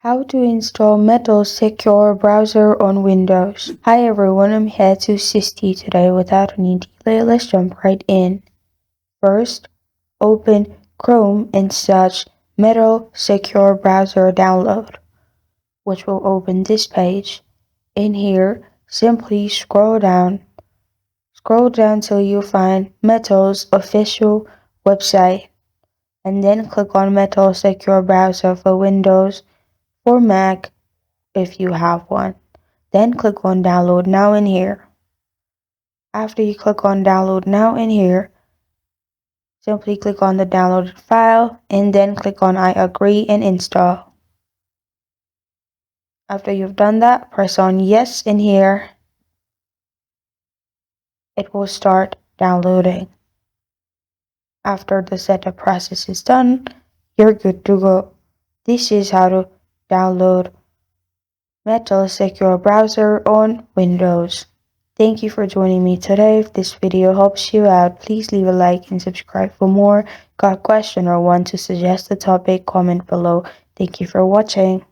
How to install Mettl Secure Browser on Windows. Hi everyone, I'm here to assist you today. Without any delay, let's jump right in. First, open Chrome and search Mettl Secure Browser Download, which will open this page. In here, simply scroll down till you find Mettl's official website, and then click on Mettl Secure Browser for Windows or Mac if you have one. Then click on Download Now in here. After you click on Download Now in here, simply click on the downloaded file and then click on I agree and install. After you've done that, press on Yes in here. It will start downloading. After the setup process is done, you're good to go. This is how to download Mettl Secure Browser on Windows. Thank you for joining me today. If this video helps you out, please leave a like and subscribe for more. Got a question or want to suggest a topic? Comment below. Thank you for watching.